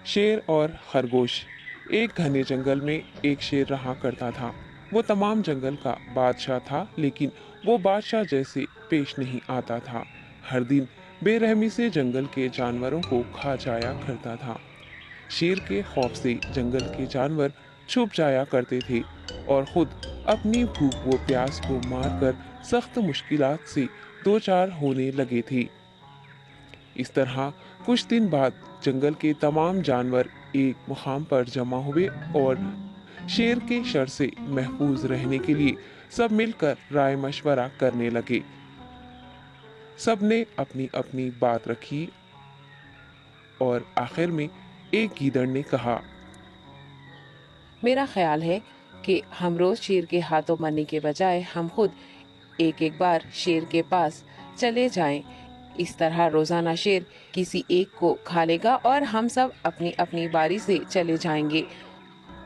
शेर और खरगोश। एक घने जंगल में एक शेर रहा करता था। वो तमाम जंगल का बादशाह था, लेकिन वो बादशाह जैसे पेश नहीं आता था। हर दिन बेरहमी से जंगल के जानवरों को खा जाया करता था। शेर के खौफ से जंगल के जानवर छुप जाया करते थे और खुद अपनी भूख व प्यास को मारकर सख्त मुश्किलात से दो चार होने लगे थे। इस तरह कुछ दिन बाद जंगल के तमाम जानवर एक मुकाम पर जमा हुए और शेर के शर से महफूज रहने के लिए सब मिलकर राय मशवरा करने लगे। सबने अपनी अपनी बात रखी और आखिर में एक गीदड़ ने कहा, मेरा ख्याल है कि हम रोज शेर के हाथों मरने के बजाय हम खुद एक एक बार शेर के पास चले जाएं। इस तरह रोजाना शेर किसी एक को खा लेगा और हम सब अपनी अपनी बारी से चले जाएंगे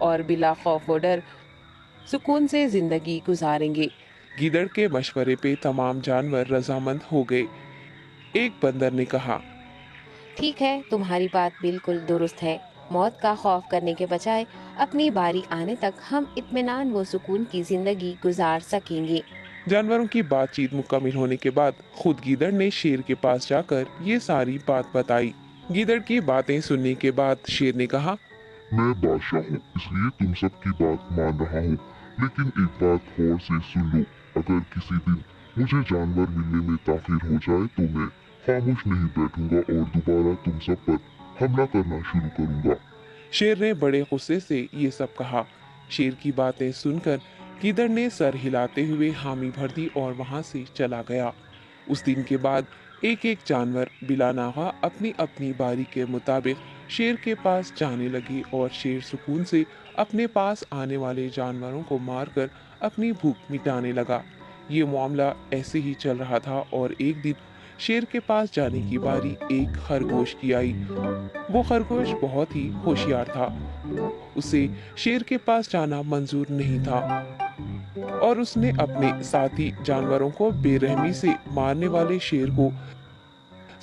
और बिला खौफ व डर सुकून से जिंदगी गुजारेंगे। गीदड़ के मशवरे पे तमाम जानवर रजामंद हो गए। एक बंदर ने कहा, ठीक है, तुम्हारी बात बिल्कुल दुरुस्त है। मौत का खौफ करने के बजाय अपनी बारी आने तक हम इत्मीनान व सुकून की जिंदगी गुजार सकेंगे। जानवरों की बातचीत मुकम्मल होने के बाद खुद गीदड़ ने शेर के पास जाकर ये सारी बात बताई। गीदड़ की बातें सुनने के बाद शेर ने कहा, मैं बादशाह हूँ, इसलिए तुम सबकी बात मान रहा हूँ। लेकिन एक बात गौर से सुन लो, अगर किसी दिन मुझे जानवर मिलने में ताखिर हो जाए तो मैं खामोश नहीं बैठूंगा और दोबारा तुम सब पर हमला करना शुरू करूंगा। शेर ने बड़े गुस्से से ये सब कहा। शेर की बातें सुनकर गीदड़ ने सर हिलाते हुए हामी भर दी और वहां से चला गया। उस दिन के बाद एक एक जानवर बिला नागा अपनी अपनी बारी के मुताबिक शेर के पास जाने लगे और शेर सुकून से अपने पास आने वाले जानवरों को मारकर अपनी भूख मिटाने लगा। ये मामला ऐसे ही चल रहा था और एक दिन शेर के पास जाने की बारी एक खरगोश की आई। वो खरगोश बहुत ही होशियार था। उसे शेर के पास जाना मंजूर नहीं था और उसने अपने साथी जानवरों को बेरहमी से मारने वाले शेर को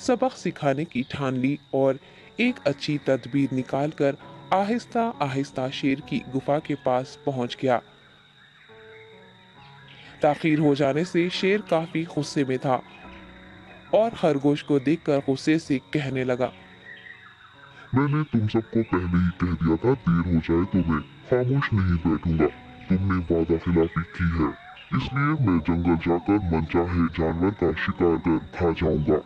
सबक सिखाने की ठान ली और एक अच्छी तदबीर निकालकर आहिस्ता आहिस्ता शेर की गुफा के पास पहुंच गया। ताखीर हो जाने से शेर काफी गुस्से में था और खरगोश को देखकर गुस्से से कहने लगा, मैंने तुम सबको पहले ही कह दिया था, देर हो जाए तो मैं खामोश नहीं बैठूंगा। तुमने वादा खिलाफी की है, इसलिए मैं जंगल जाकर मनचाहे जानवर का शिकार कर खा जाऊंगा।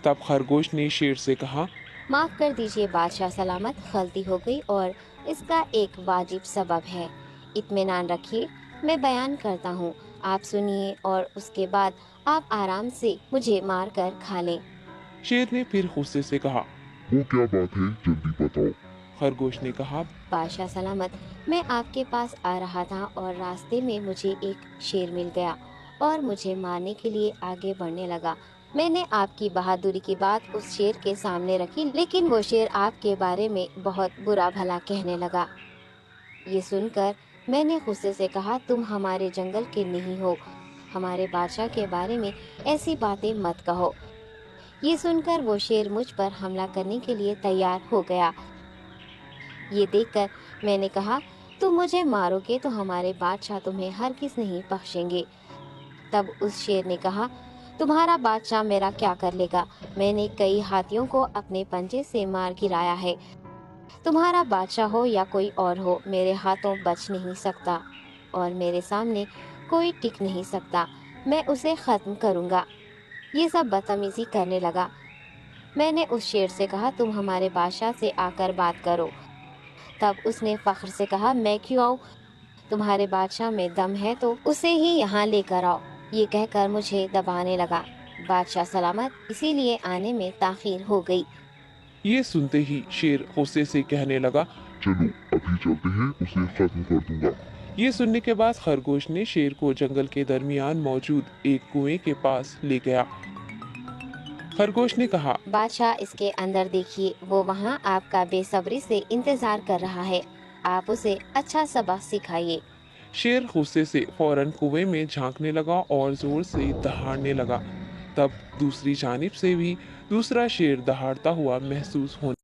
तब खरगोश ने शेर से कहा, माफ कर दीजिए बादशाह सलामत, गलती हो गई और इसका एक वाजिब सबब है। इत्मीनान रखिए, मैं बयान करता हूँ, आप सुनिए और उसके बाद आप आराम से मुझे मार कर खा लें। शेर ने फिर गुस्से से कहा। वो क्या बात है, जल्दी बताओ। खरगोश ने कहा, बादशाह सलामत, मैं आपके पास आ रहा था और रास्ते में मुझे एक शेर मिल गया और मुझे मारने के लिए आगे बढ़ने लगा। मैंने आपकी बहादुरी की बात उस शेर के सामने रखी, लेकिन वो शेर आपके बारे में बहुत बुरा भला कहने लगा। ये सुनकर मैंने गुस्से से कहा, तुम हमारे जंगल के नहीं हो, हमारे बादशाह के बारे में ऐसी बातें मत कहो। ये सुनकर वो शेर मुझ पर हमला करने के लिए तैयार हो गया। ये देखकर मैंने कहा, तुम मुझे मारोगे तो हमारे बादशाह तुम्हें हरगिज़ नहीं बख्शेंगे। तब उस शेर ने कहा, तुम्हारा बादशाह मेरा क्या कर लेगा? मैंने कई हाथियों को अपने पंजे से मार गिराया है। तुम्हारा बादशाह हो या कोई और हो, मेरे हाथों बच नहीं सकता और मेरे सामने कोई टिक नहीं सकता। मैं उसे खत्म करूंगा। ये सब बदतमीजी करने लगा। मैंने उस शेर से कहा, तुम हमारे बादशाह से आकर बात करो। तब उसने फख्र से कहा, मैं क्यों आऊँ? तुम्हारे बादशाह में दम है तो उसे ही यहाँ लेकर आओ। ये कहकर मुझे दबाने लगा। बादशाह सलामत, इसीलिए आने में ताखीर हो गई। ये सुनते ही शेर गुस्से से कहने लगा, चलो अभी चलते हैं, उसे खत्म कर दूंगा। ये सुनने के बाद खरगोश ने शेर को जंगल के दरमियान मौजूद एक कुएं के पास ले गया। खरगोश ने कहा, बादशाह, इसके अंदर देखिए, वो वहाँ आपका बेसब्री से इंतजार कर रहा है। आप उसे अच्छा सबक सिखाइए। शेर गुस्से से फौरन कुएं में झांकने लगा और जोर से दहाड़ने लगा। तब दूसरी जानिब से भी दूसरा शेर दहाड़ता हुआ महसूस होने